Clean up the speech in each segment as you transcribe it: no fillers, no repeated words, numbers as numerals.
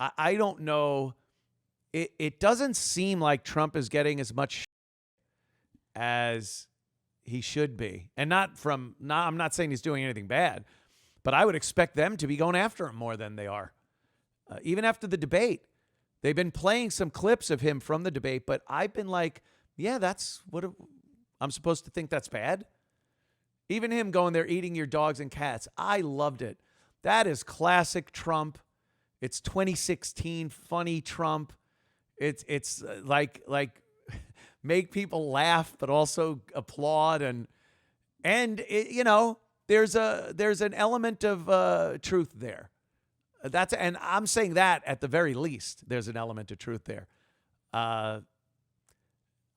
I don't know. It doesn't seem like Trump is getting as much as he should be. And I'm not saying he's doing anything bad, but I would expect them to be going after him more than they are. Even after the debate, they've been playing some clips of him from the debate, but I've been like, yeah, that's what I'm supposed to think that's bad. Even him going there eating your dogs and cats. I loved it. That is classic Trump. It's 2016 funny Trump. It's like make people laugh, but also applaud and it, there's an element of truth there. And I'm saying that at the very least, there's an element of truth there. I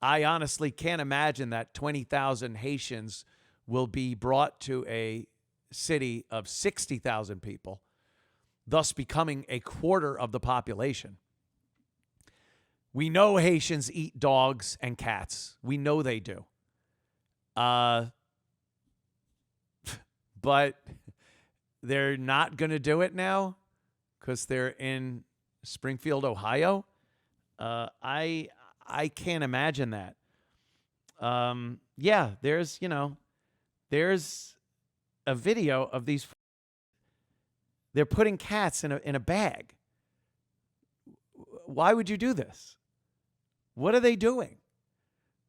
honestly can't imagine that 20,000 Haitians will be brought to a city of 60,000 people, thus becoming a quarter of the population. We know Haitians eat dogs and cats. We know they do. But they're not going to do it now because they're in Springfield, Ohio. I can't imagine that. Yeah, there's a video of these. They're putting cats in a bag. Why would you do this? What are they doing?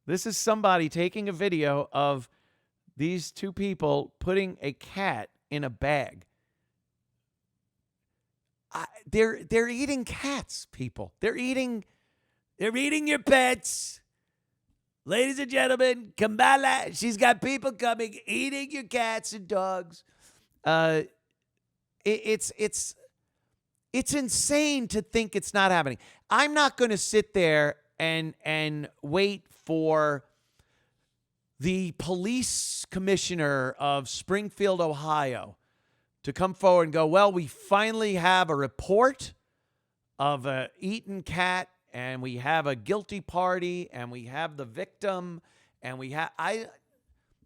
This is somebody taking a video of these two people putting a cat in a bag. They're eating cats, people. They're eating your pets. Ladies and gentlemen, Kamala, she's got people coming, eating your cats and dogs. It's insane to think it's not happening. I'm not going to sit there and wait for the police commissioner of Springfield, Ohio, to come forward and go, well, we finally have a report of an eaten cat, and we have a guilty party, and we have the victim, and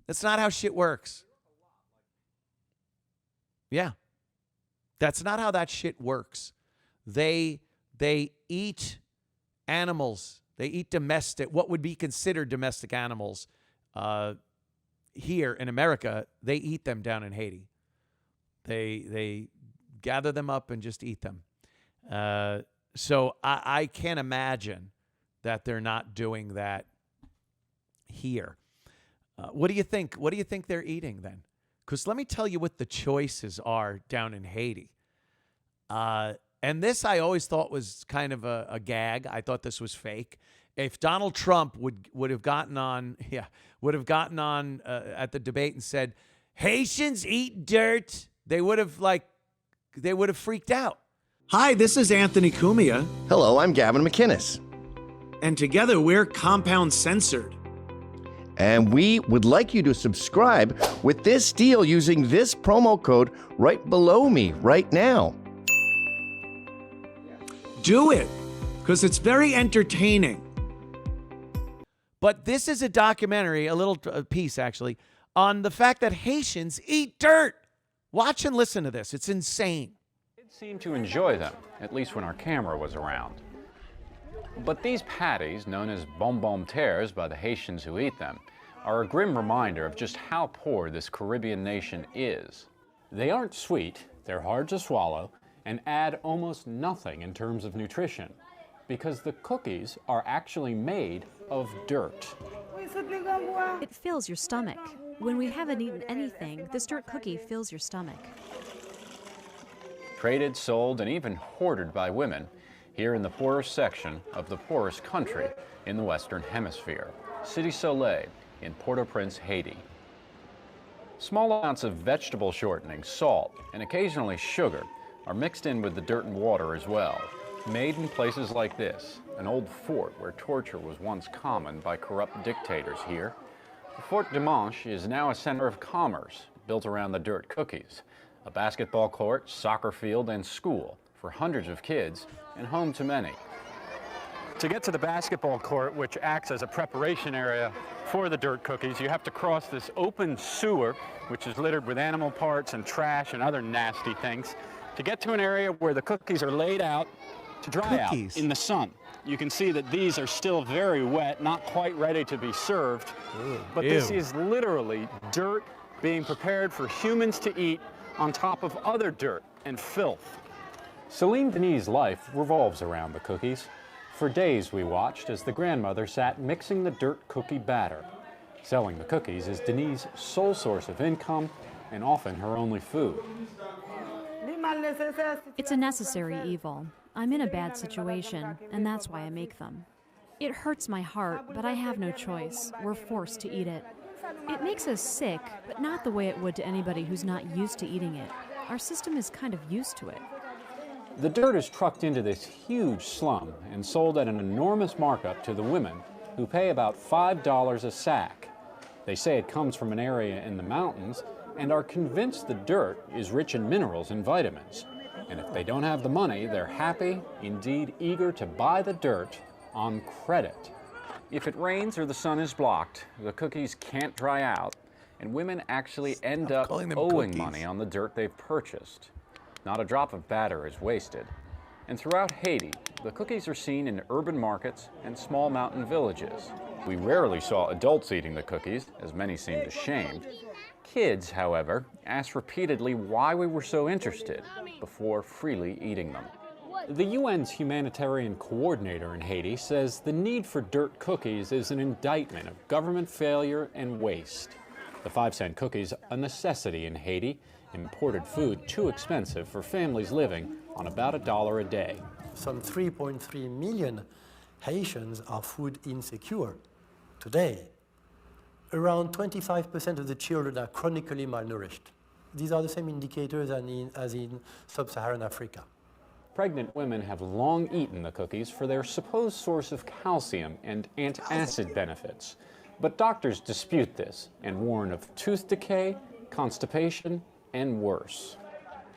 that's not how shit works. Yeah. That's not how that shit works. They eat animals. They eat what would be considered domestic animals here in America. They eat them down in Haiti. They gather them up and just eat them. So I can't imagine that they're not doing that here. What do you think? What do you think they're eating then? Because let me tell you what the choices are down in Haiti. And this I always thought was kind of a gag. I thought this was fake. If Donald Trump would have gotten on at the debate and said, Haitians eat dirt, they would have freaked out. Hi, this is Anthony Cumia. Hello, I'm Gavin McInnes. And together we're Compound Censored. And we would like you to subscribe with this deal using this promo code right below me right now. Do it, because it's very entertaining. But this is a documentary, a little piece actually, on the fact that Haitians eat dirt. Watch and listen to this. It's insane. Kids seem to enjoy them, at least when our camera was around. But these patties, known as bonbon terres by the Haitians who eat them, are a grim reminder of just how poor this Caribbean nation is. They aren't sweet, they're hard to swallow, and add almost nothing in terms of nutrition, because the cookies are actually made of dirt. It fills your stomach. When we haven't eaten anything, this dirt cookie fills your stomach. Traded, sold, and even hoarded by women here in the poorest section of the poorest country in the Western Hemisphere, Cité Soleil in Port-au-Prince, Haiti. Small amounts of vegetable shortening, salt, and occasionally sugar are mixed in with the dirt and water as well. Made in places like this, an old fort where torture was once common by corrupt dictators here. The Fort Dimanche is now a center of commerce built around the dirt cookies, a basketball court, soccer field, and school for hundreds of kids and home to many. To get to the basketball court, which acts as a preparation area for the dirt cookies, you have to cross this open sewer, which is littered with animal parts and trash and other nasty things, to get to an area where the cookies are laid out to dry Cookies. out in the sun. You can see that these are still very wet, not quite ready to be served. But this Ew. is literally dirt being prepared for humans to eat on top of other dirt and filth. Celine Denis' life revolves around the cookies. For days we watched as the grandmother sat mixing the dirt cookie batter. Selling the cookies is Denis' sole source of income and often her only food. It's a necessary evil. I'm in a bad situation, and that's why I make them. It hurts my heart, but I have no choice. We're forced to eat it. It makes us sick, but not the way it would to anybody who's not used to eating it. Our system is kind of used to it. The dirt is trucked into this huge slum and sold at an enormous markup to the women, who pay about $5 a sack. They say it comes from an area in the mountains and are convinced the dirt is rich in minerals and vitamins. And if they don't have the money, they're happy, indeed eager to buy the dirt on credit. If it rains or the sun is blocked, the cookies can't dry out, and women actually end up calling them owing cookies. money on the dirt they've purchased. Not a drop of batter is wasted. And throughout Haiti, the cookies are seen in urban markets and small mountain villages. We rarely saw adults eating the cookies, as many seemed ashamed. Kids, however, asked repeatedly why we were so interested before freely eating them. The UN's humanitarian coordinator in Haiti says the need for dirt cookies is an indictment of government failure and waste. The 5-cent cookies, a necessity in Haiti, imported food too expensive for families living on about $1 a day. Some 3.3 million Haitians are food insecure today. Around 25% of the children are chronically malnourished. These are the same indicators as in sub-Saharan Africa. Pregnant women have long eaten the cookies for their supposed source of calcium and antacid benefits. But doctors dispute this and warn of tooth decay, constipation, and worse.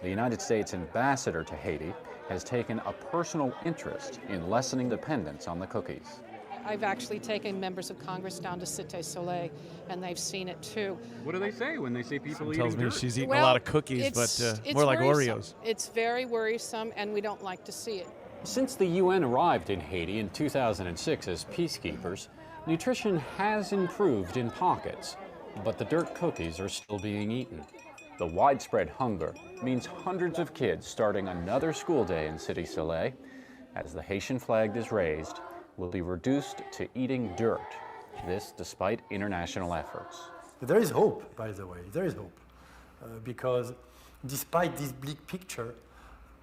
The United States ambassador to Haiti has taken a personal interest in lessening dependence on the cookies. I've actually taken members of Congress down to Cité Soleil, and they've seen it too. What do they say when they see people Tells eating me dirt? she's eating a Well, lot of cookies, it's but more like worrisome. Oreos. It's very worrisome, and we don't like to see it. Since the UN arrived in Haiti in 2006 as peacekeepers, nutrition has improved in pockets, but the dirt cookies are still being eaten. The widespread hunger means hundreds of kids starting another school day in Cité Soleil, as the Haitian flag is raised, will be reduced to eating dirt. This despite international efforts. There is hope, by the way, there is hope. Because despite this bleak picture,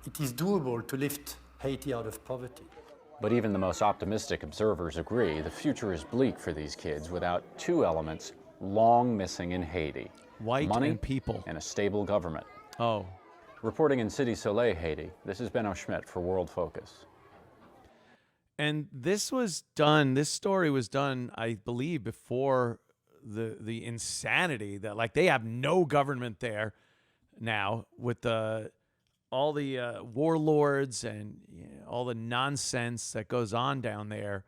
it is doable to lift Haiti out of poverty. But even the most optimistic observers agree the future is bleak for these kids without two elements long missing in Haiti. White money and people. and a stable government. Oh. Reporting in Cité Soleil, Haiti, this is Benno Schmidt for World Focus. And this story was done, I believe, before the insanity that, like, they have no government there now with all the warlords and all the nonsense that goes on down there.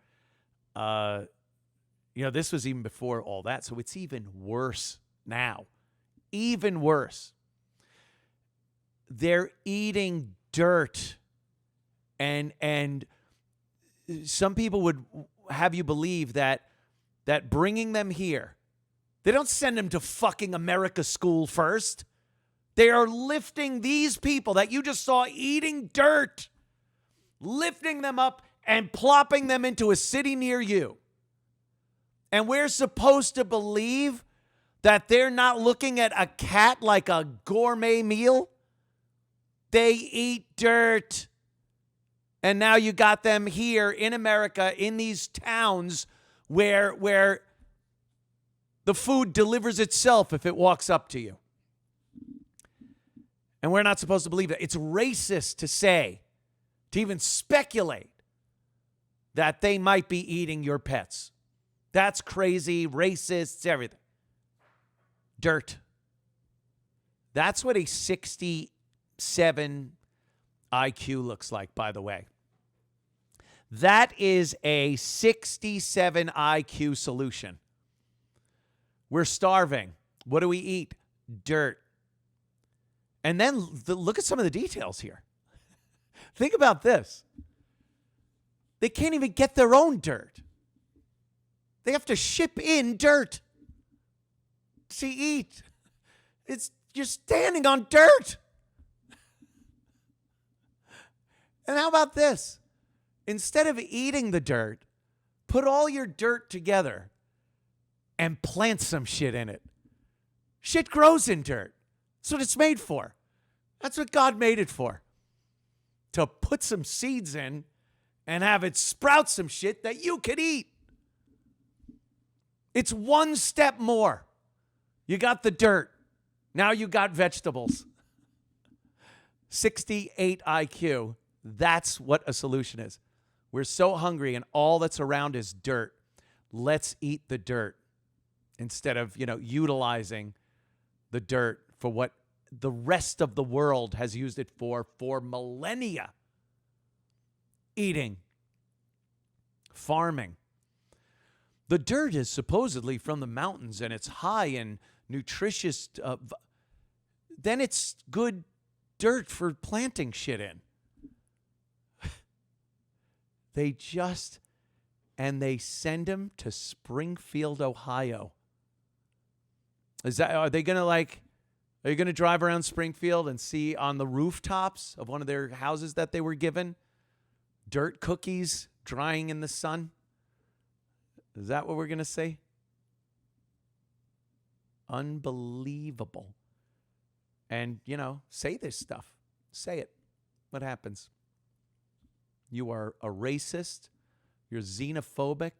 This was even before all that, so it's even worse now. Even worse. They're eating dirt, and some people would have you believe that bringing them here, they don't send them to fucking America school first. They are lifting these people that you just saw eating dirt, lifting them up and plopping them into a city near you. And we're supposed to believe that they're not looking at a cat like a gourmet meal? They eat dirt. And now you got them here in America in these towns where the food delivers itself if it walks up to you. And we're not supposed to believe that. It's racist to say, to even speculate that they might be eating your pets. That's crazy, racist, everything. Dirt. That's what a 67 IQ looks like, by the way. That is a 67 IQ solution. We're starving. What do we eat? Dirt. And then look at some of the details here. Think about this. They can't even get their own dirt. They have to ship in dirt to eat. You're standing on dirt. And how about this? Instead of eating the dirt, put all your dirt together and plant some shit in it. Shit grows in dirt. That's what it's made for. That's what God made it for. To put some seeds in and have it sprout some shit that you could eat. It's one step more. You got the dirt. Now you got vegetables. 68 IQ. That's what a solution is. We're so hungry and all that's around is dirt. Let's eat the dirt instead of, utilizing the dirt for what the rest of the world has used it for millennia. Eating. Farming. The dirt is supposedly from the mountains and it's high in nutritious. Then it's good dirt for planting shit in. They send them to Springfield, Ohio. Are you going to drive around Springfield and see on the rooftops of one of their houses that they were given dirt cookies drying in the sun? Is that what we're going to see? Unbelievable. And, say this stuff. Say it. What happens? You are a racist. You're xenophobic.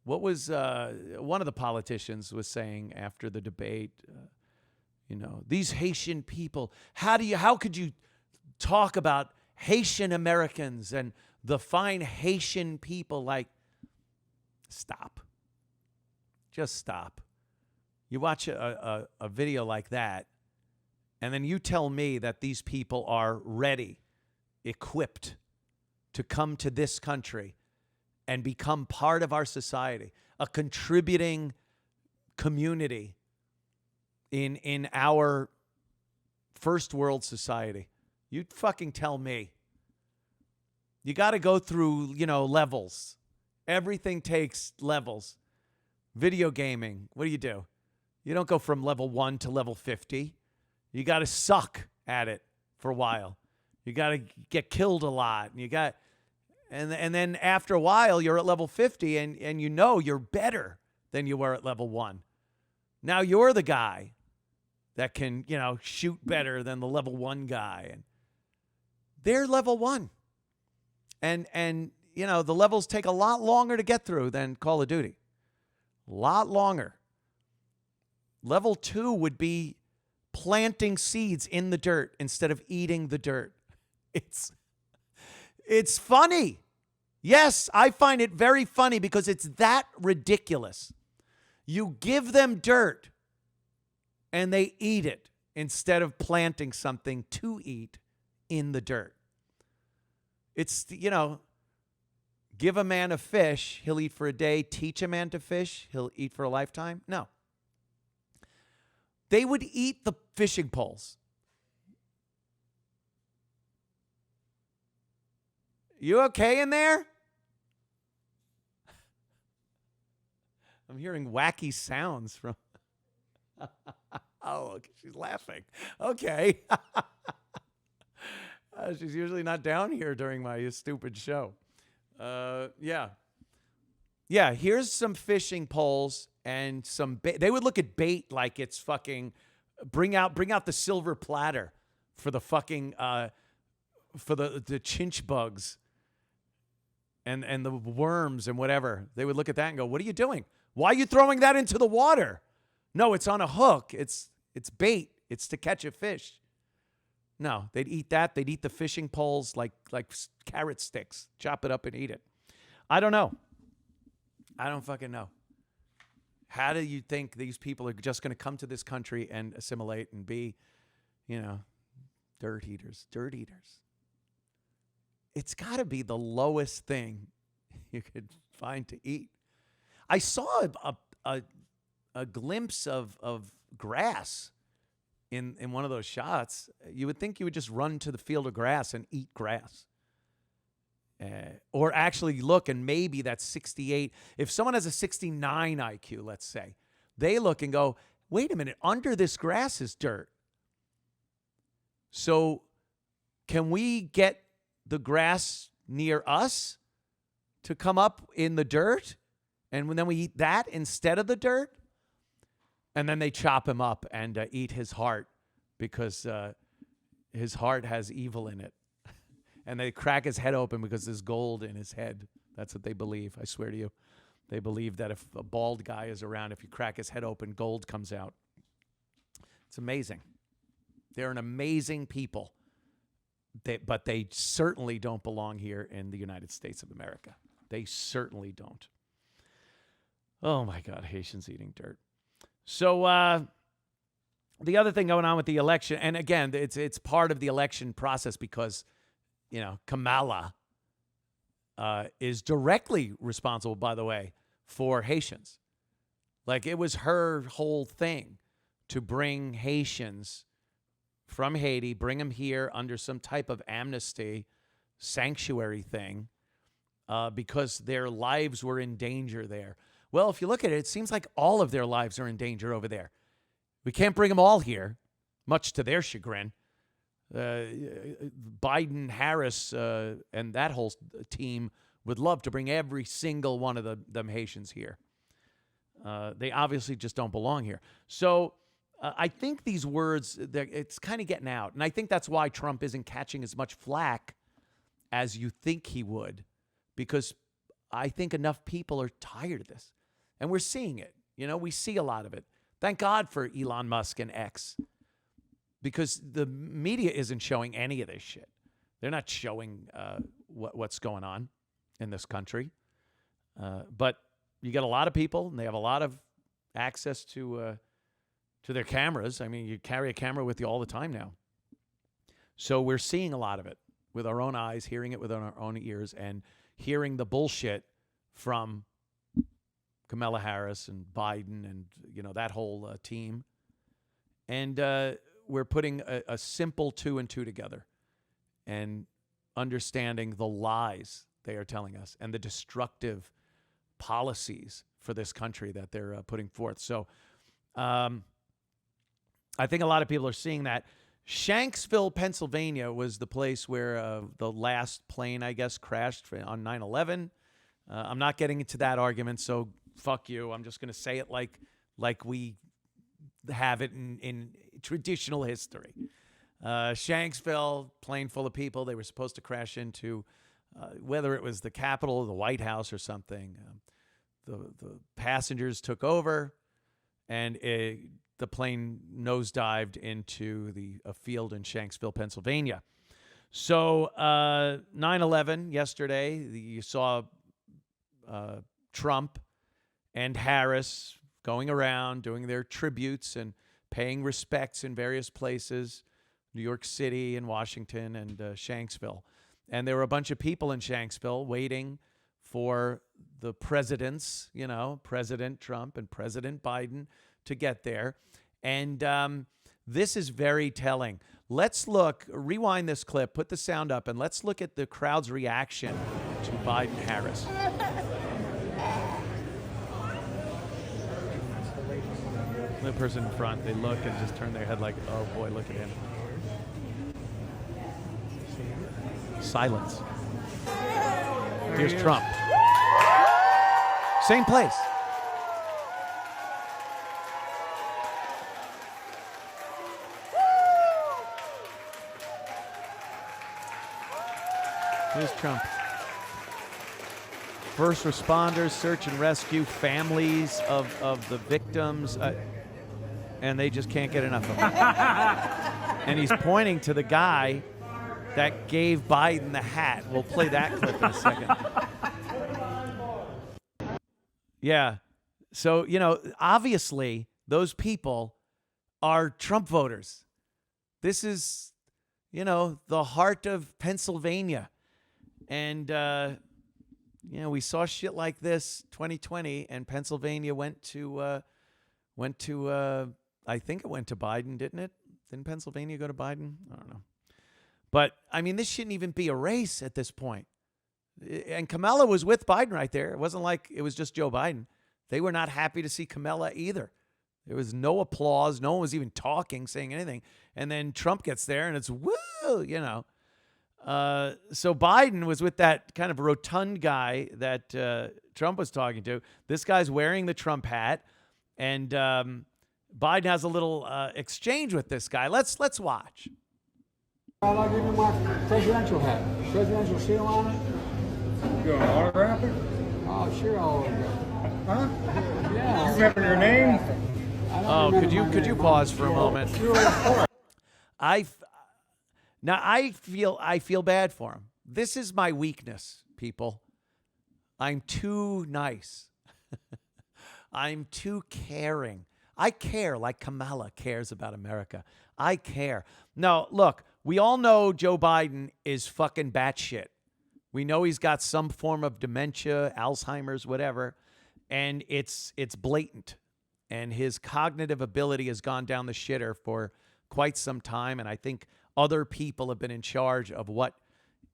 What was one of the politicians was saying after the debate? These Haitian people. How could you talk about Haitian Americans and the fine Haitian people? Like, stop. Just stop. You watch a video like that, and then you tell me that these people are ready, equipped to come to this country and become part of our society, a contributing community in our first world society. You fucking tell me. You got to go through, levels. Everything takes levels. Video gaming, what do? You don't go from level 1 to level 50. You got to suck at it for a while. You got to get killed a lot. And then after a while, you're at level 50 and you're better than you were at level 1. Now you're the guy that can, shoot better than the level 1 guy. And they're level 1. And the levels take a lot longer to get through than Call of Duty. A lot longer. Level 2 would be planting seeds in the dirt instead of eating the dirt. It's funny. Yes, I find it very funny because it's that ridiculous. You give them dirt and they eat it instead of planting something to eat in the dirt. It's, give a man a fish, he'll eat for a day. Teach a man to fish, he'll eat for a lifetime. No. They would eat the fishing poles. You okay in there? I'm hearing wacky sounds from... Oh, she's laughing. Okay. She's usually not down here during my stupid show. Yeah, here's some fishing poles and some bait. They would look at bait like it's fucking... Bring out the silver platter for the fucking... for the chinch bugs. And the worms and whatever. They would look at that and go, what are you doing? Why are you throwing that into the water? No, it's on a hook. It's bait. It's to catch a fish. No, they'd eat that. They'd eat the fishing poles like carrot sticks. Chop it up and eat it. I don't know. I don't fucking know. How do you think these people are just going to come to this country and assimilate and be, dirt eaters? Dirt eaters. It's got to be the lowest thing you could find to eat. I saw a glimpse of grass in one of those shots. You would think you would just run to the field of grass and eat grass. Or actually look, and maybe that's 68. If someone has a 69 IQ, let's say, they look and go, wait a minute, under this grass is dirt. So can we get the grass near us to come up in the dirt? And then we eat that instead of the dirt? And then they chop him up and eat his heart because his heart has evil in it. And they crack his head open because there's gold in his head. That's what they believe. I swear to you. They believe that if a bald guy is around, if you crack his head open, gold comes out. It's amazing. They're an amazing people. But they certainly don't belong here in the United States of America. They certainly don't. Oh, my God, Haitians eating dirt. So the other thing going on with the election, and again, it's part of the election process because, you know, Kamala is directly responsible, by the way, for Haitians. Like, it was her whole thing to bring Haitians from Haiti, bring them here under some type of amnesty, sanctuary thing, because their lives were in danger there. Well, if you look at it, it seems like all of their lives are in danger over there. We can't bring them all here, much to their chagrin. Biden, Harris, and that whole team would love to bring every single one of them Haitians here. They obviously just don't belong here. So I think these words, it's kind of getting out. And I think that's why Trump isn't catching as much flack as you think he would, because I think enough people are tired of this. And we're seeing it. You know, we see a lot of it. Thank God for Elon Musk and X, because the media isn't showing any of this shit. They're not showing what's going on in this country. But you get a lot of people, and they have a lot of access to their cameras. I mean, you carry a camera with you all the time now. So we're seeing a lot of it with our own eyes, hearing it with our own ears, and hearing the bullshit from Kamala Harris and Biden and, you know, that whole team. And we're putting a simple 2 and 2 together and understanding the lies they are telling us and the destructive policies for this country that they're putting forth. So I think a lot of people are seeing that. Shanksville, Pennsylvania was the place where the last plane, I guess, crashed on 9/11. I'm not getting into that argument, so fuck you. I'm just going to say it like we have it in traditional history. Shanksville, plane full of people. They were supposed to crash into whether it was the Capitol or the White House or something. The passengers took over, and the plane nosedived into a field in Shanksville, Pennsylvania. So 9/11 yesterday, you saw Trump and Harris going around doing their tributes and paying respects in various places, New York City and Washington and Shanksville. And there were a bunch of people in Shanksville waiting for the presidents, you know, President Trump and President Biden, to get there. And this is very telling. Let's rewind this clip, put the sound up, and let's look at the crowd's reaction to Biden-Harris. The person in front, they look and just turn their head like, oh boy, look at him. Silence. Here's Trump. Same place. Here's Trump. First responders, search and rescue, families of the victims, and they just can't get enough of him. And he's pointing to the guy that gave Biden the hat. We'll play that clip in a second. Yeah. So, you know, obviously those people are Trump voters. This is, you know, the heart of Pennsylvania. And, you know, we saw shit like this 2020, and Pennsylvania went to I think it went to Biden, didn't it? Didn't Pennsylvania go to Biden? I don't know. But, I mean, this shouldn't even be a race at this point. And Kamala was with Biden right there. It wasn't like it was just Joe Biden. They were not happy to see Kamala either. There was no applause. No one was even talking, saying anything. And then Trump gets there and it's woo, you know. So Biden was with that kind of rotund guy that Trump was talking to. This guy's wearing the Trump hat. And Biden has a little exchange with this guy. Let's watch. I'll give you my presidential hat. Presidential seal on it. You want to autograph it? Oh, sure, I'll autograph it. Huh? Yeah. Remember your name? Oh, could you pause for a moment? I feel bad for him. This is my weakness, people. I'm too nice. I'm too caring. I care like Kamala cares about America. I care. No, look, we all know Joe Biden is fucking batshit. We know he's got some form of dementia, Alzheimer's, whatever, and it's blatant. And his cognitive ability has gone down the shitter for quite some time. And I think other people have been in charge of what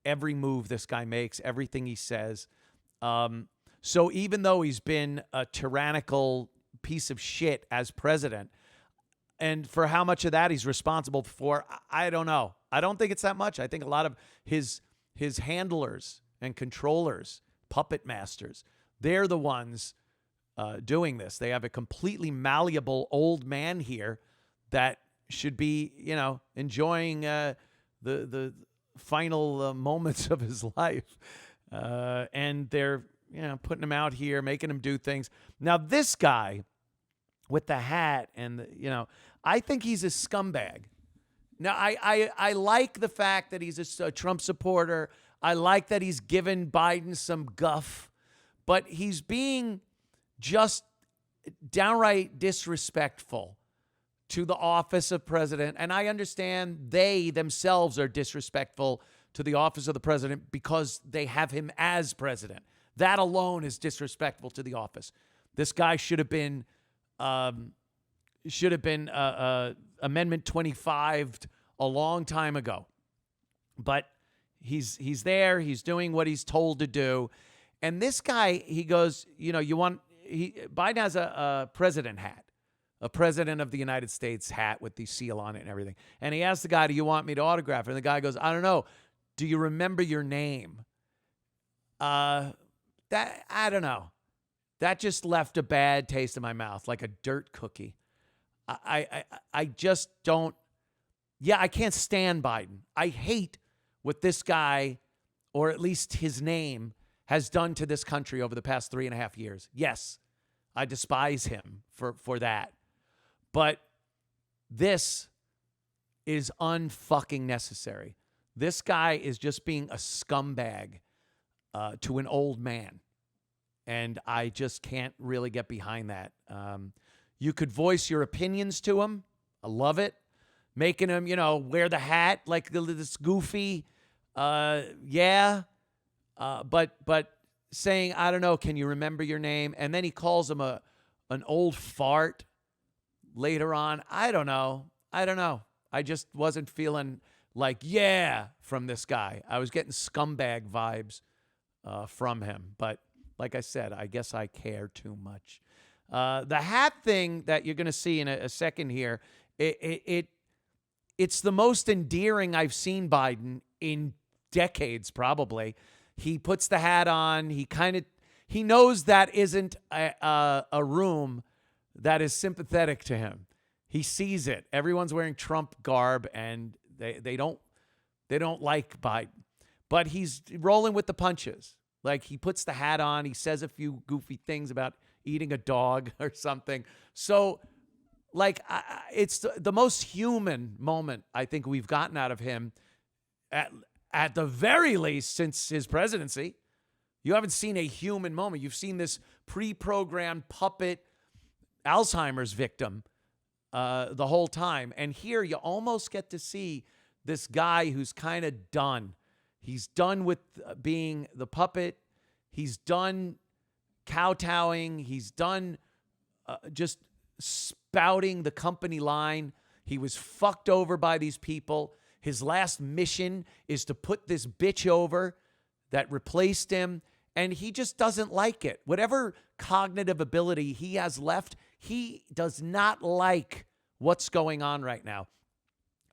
every move this guy makes, everything he says. So even though he's been a tyrannical piece of shit as president, and for how much of that he's responsible for, I don't know. I don't think it's that much. I think a lot of his handlers and controllers, puppet masters, they're the ones doing this. They have a completely malleable old man here that should be, you know, enjoying the final moments of his life. And they're, you know, putting him out here, making him do things. Now, this guy with the hat and, you know, I think he's a scumbag. Now, I like the fact that he's a Trump supporter. I like that he's given Biden some guff, but he's being just downright disrespectful to the office of president. And I understand they themselves are disrespectful to the office of the president because they have him as president. That alone is disrespectful to the office. This guy should have been Amendment 25'd a long time ago. But he's there. He's doing what he's told to do. And this guy, he goes, you know, Biden has a president hat, a president of the United States hat with the seal on it and everything. And he asked the guy, do you want me to autograph it? And the guy goes, I don't know. Do you remember your name? I don't know. That just left a bad taste in my mouth, like a dirt cookie. I just don't. Yeah, I can't stand Biden. I hate what this guy, or at least his name, has done to this country over the past 3.5 years. Yes, I despise him for that. But this is unfucking necessary. This guy is just being a scumbag to an old man. And I just can't really get behind that. You could voice your opinions to him. I love it. Making him, you know, wear the hat like this goofy, yeah. But saying, I don't know, can you remember your name? And then he calls him an old fart later on. I don't know. I just wasn't feeling like, yeah, from this guy. I was getting scumbag vibes from him. But like I said, I guess I care too much. The hat thing that you're going to see in a second here, it's the most endearing I've seen Biden in decades, probably. He puts the hat on. He knows that isn't a room that is sympathetic to him. He sees it. Everyone's wearing Trump garb, and they don't like Biden. But he's rolling with the punches. Like, he puts the hat on. He says a few goofy things about eating a dog or something. So, like, it's the most human moment I think we've gotten out of him at the very least since his presidency. You haven't seen a human moment. You've seen this pre-programmed puppet Alzheimer's victim the whole time. And here you almost get to see this guy who's kind of done. He's done with being the puppet. He's done kowtowing. He's done just spouting the company line. He was fucked over by these people. His last mission is to put this bitch over that replaced him, and he just doesn't like it. Whatever cognitive ability he has left, he does not like what's going on right now.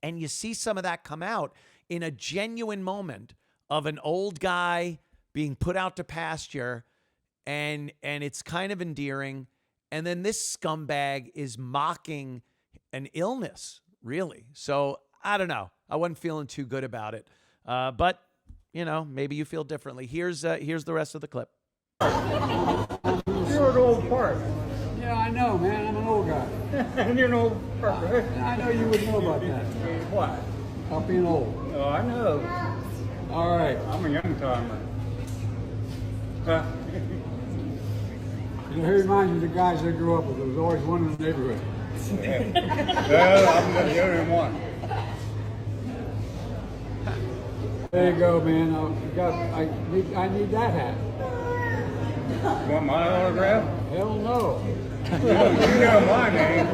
And you see some of that come out in a genuine moment of an old guy being put out to pasture, and it's kind of endearing. And then this scumbag is mocking an illness, really. So I don't know. I wasn't feeling too good about it. But, you know, maybe you feel differently. Here's the rest of the clip. You're an old part. Yeah, I know, man. I'm an old guy. And you're an old part, right? I know you would know about that. What? About being old. Oh, I know. All right. I'm a young timer. Huh? It reminds me of the guys I grew up with. There was always one in the neighborhood. Well, I'm the only one. There you go, man. I need that hat. Want my autograph? Hell no. You know my name.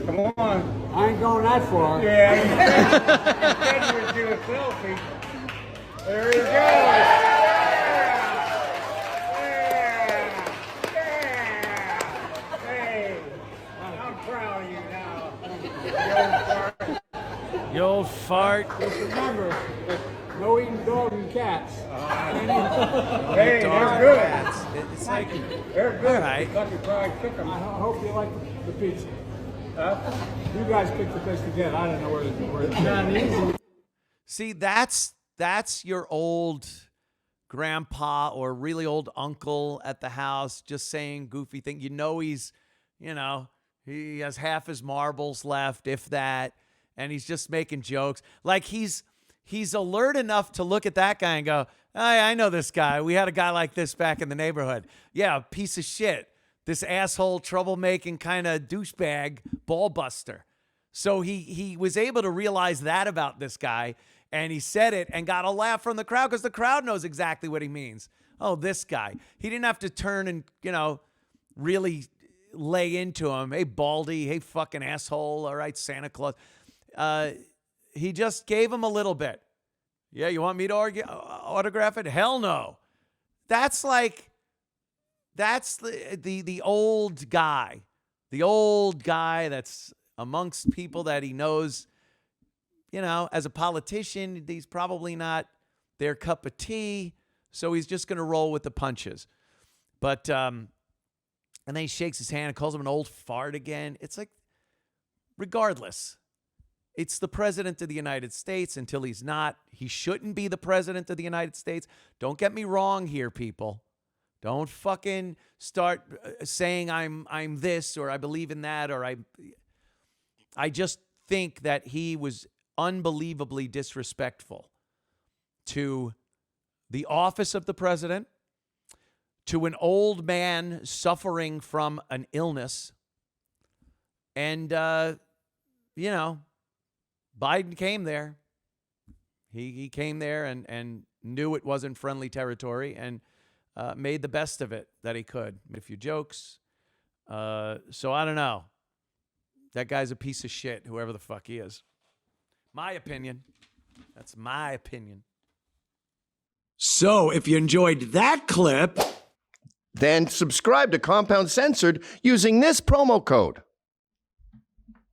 Come on. I ain't going that far. Yeah, you said you would do a selfie. There he goes. Hey, I'm proud of you now. You old fart. Just remember, no eating dogs and cats. Hey, they're good. It's like, They're good. all right. Kentucky Fried Chicken. I hope you like the pizza. Huh? You guys picked the place to get. I don't know where it's not easy. See, that's your old grandpa or really old uncle at the house just saying goofy thing. You know he has half his marbles left, if that, and he's just making jokes. Like he's alert enough to look at that guy and go, I know this guy. We had a guy like this back in the neighborhood. Yeah, piece of shit. This asshole, troublemaking kind of douchebag, ball buster. So he was able to realize that about this guy, and he said it and got a laugh from the crowd because the crowd knows exactly what he means. Oh, this guy. He didn't have to turn and, really lay into him. Hey, Baldy. Hey, fucking asshole. All right, Santa Claus. He just gave him a little bit. Yeah, you want me to autograph it? Hell no. That's the old guy. The old guy that's amongst people that he knows, as a politician, he's probably not their cup of tea, so he's just going to roll with the punches. But, and then he shakes his hand and calls him an old fart again. It's like, regardless, it's the president of the United States until he's not. He shouldn't be the president of the United States. Don't get me wrong here, people. Don't fucking start saying I'm this or I believe in that or I just think that he was unbelievably disrespectful to the office of the president, to an old man suffering from an illness, and Biden came there. He came there and knew it wasn't friendly territory and made the best of it that he could. Made a few jokes. So I don't know. That guy's a piece of shit, whoever the fuck he is. My opinion. That's my opinion. So if you enjoyed that clip, then subscribe to Compound Censored using this promo code.